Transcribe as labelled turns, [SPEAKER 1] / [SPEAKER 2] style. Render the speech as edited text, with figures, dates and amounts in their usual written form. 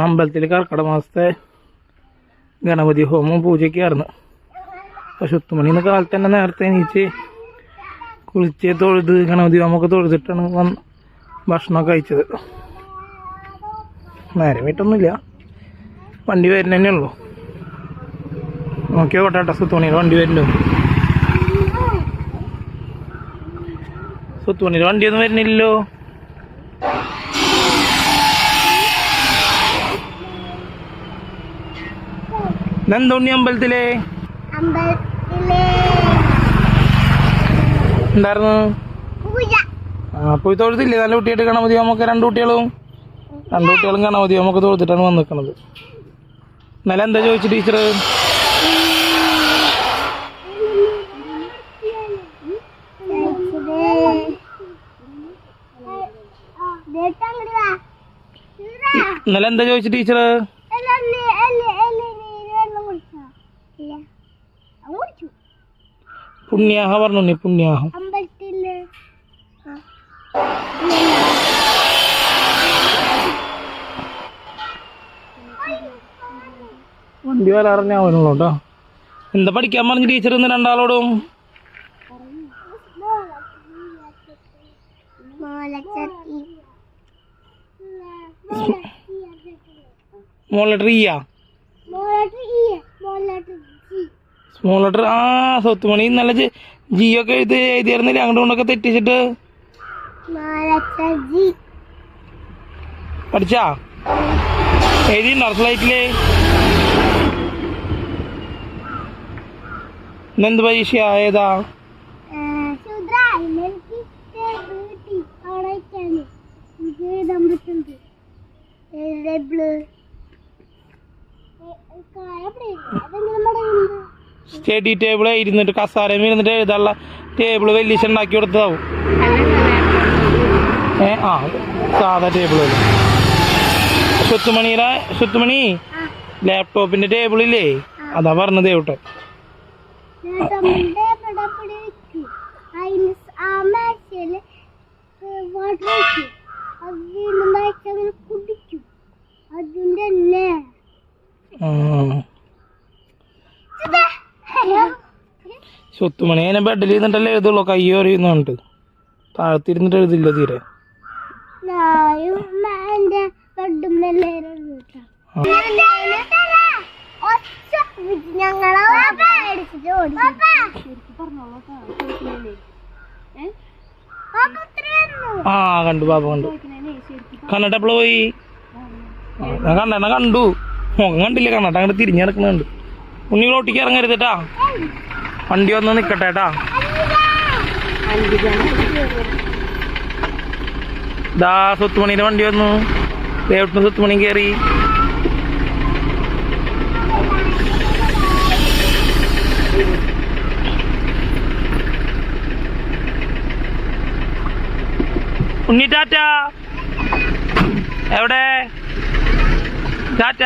[SPEAKER 1] അമ്പലത്തിൽ കർക്കിടക മാസത്തെ ഗണപതി ഹോമം പൂജയ്ക്കായിരുന്നു. അപ്പോൾ 10 മണിന്ന് കാലത്ത് തന്നെ നേരത്തെ എണീച്ച് കുളിച്ച് തൊഴുത് ഗണപതി ഹോമമൊക്കെ തൊഴുതിട്ടാണ് ഭക്ഷണമൊക്കെ കഴിച്ചത്. നേരം വീട്ടൊന്നുമില്ല, വണ്ടി വരുന്നതന്നെ ഉള്ളൂ. നോക്കിയോ കോട്ടെ 10 മണിയുടെ വണ്ടി വരുന്നുണ്ടോ? 10 മണിയുടെ വണ്ടിയൊന്നും വരുന്നില്ലല്ലോ. എന്തോണ്ണി അമ്പലത്തിലെ എന്തായിരുന്നു? പോയി തൊഴുതില്ലേ നല്ല കുട്ടിയായിട്ട് ഗണപതി ഹോമൊക്കെ? 2 കുട്ടികളും ഗണപതി ഹോമൊക്കെ തൊഴുതിട്ടാണ് വന്ന് നിൽക്കുന്നത്. ഇന്നലെ എന്താ ചോദിച്ചു ടീച്ചർ? ഇന്നലെ എന്താ ചോദിച്ചു ടീച്ചർ? പുണ്യാഹ പറഞ്ഞു. നീ പുണ്യാഹം വണ്ടി വരാറിഞ്ഞാവനുള്ളൂ കേട്ടോ. എന്താ പഠിക്കാൻ പറഞ്ഞു ടീച്ചർ ഇന്ന് രണ്ടാളോടും? സ്മോൾ ലെറ്റർ ഇ ആ? സ്മോൾ ലെറ്റർ ആ. 10 മണി നല്ല ജിയൊക്കെ എഴുതിയായിരുന്നില്ലേ അങ്ങോട്ട് കൊണ്ടൊക്കെ തെറ്റിച്ചിട്ട്? പഠിച്ചാ എഴുതിണ്ടോ സ്ലൈറ്റില്? ഇന്നെന്ത് പരീക്ഷ ഏതാ? സ്റ്റഡി ടേബിൾ ഇരുന്നിട്ട് കസാരയിൽ ഇരുന്നിട്ട് എഴുതാനുള്ള ടേബിള് വലിയ ഉണ്ടാക്കി കൊടുത്തതാവും. ആ സാധാ ടേബിള്. 10 മണി ലാപ്ടോപ്പിന്റെ ടേബിളില്ലേ അതാ പറഞ്ഞത് കേട്ടോ. സ്വത്തുമണി അതിനെ ബെഡിൽ ഇരുന്നിട്ടല്ലേ എഴുതുള്ളൂ, കയ്യോറിയുന്നുണ്ട്. താഴത്തിരുന്നിട്ട് എഴുതില്ല തീരെ. ആ കണ്ടു, പാപ്പ കണ്ടു. കണ്ടിട്ട് എപ്പോഴും പോയി? ഞാൻ കണ്ടു. മുഖം കണ്ടില്ല, കണ്ടിട്ട് അങ്ങോട്ട് തിരിഞ്ഞു കിടക്കുന്നുണ്ട്. ഉണ്ണികൾ ഒട്ടിക്ക് ഇറങ്ങരുതട്ടാ, വണ്ടി വന്ന് നിക്കട്ടെ ട്ടാ. ദാ 10 മണിയുടെ വണ്ടി വന്നു. ദേവട്ടിന് 10 മണി കയറി. ഉണ്ണി ടാറ്റ. എവിടെ ടാറ്റ?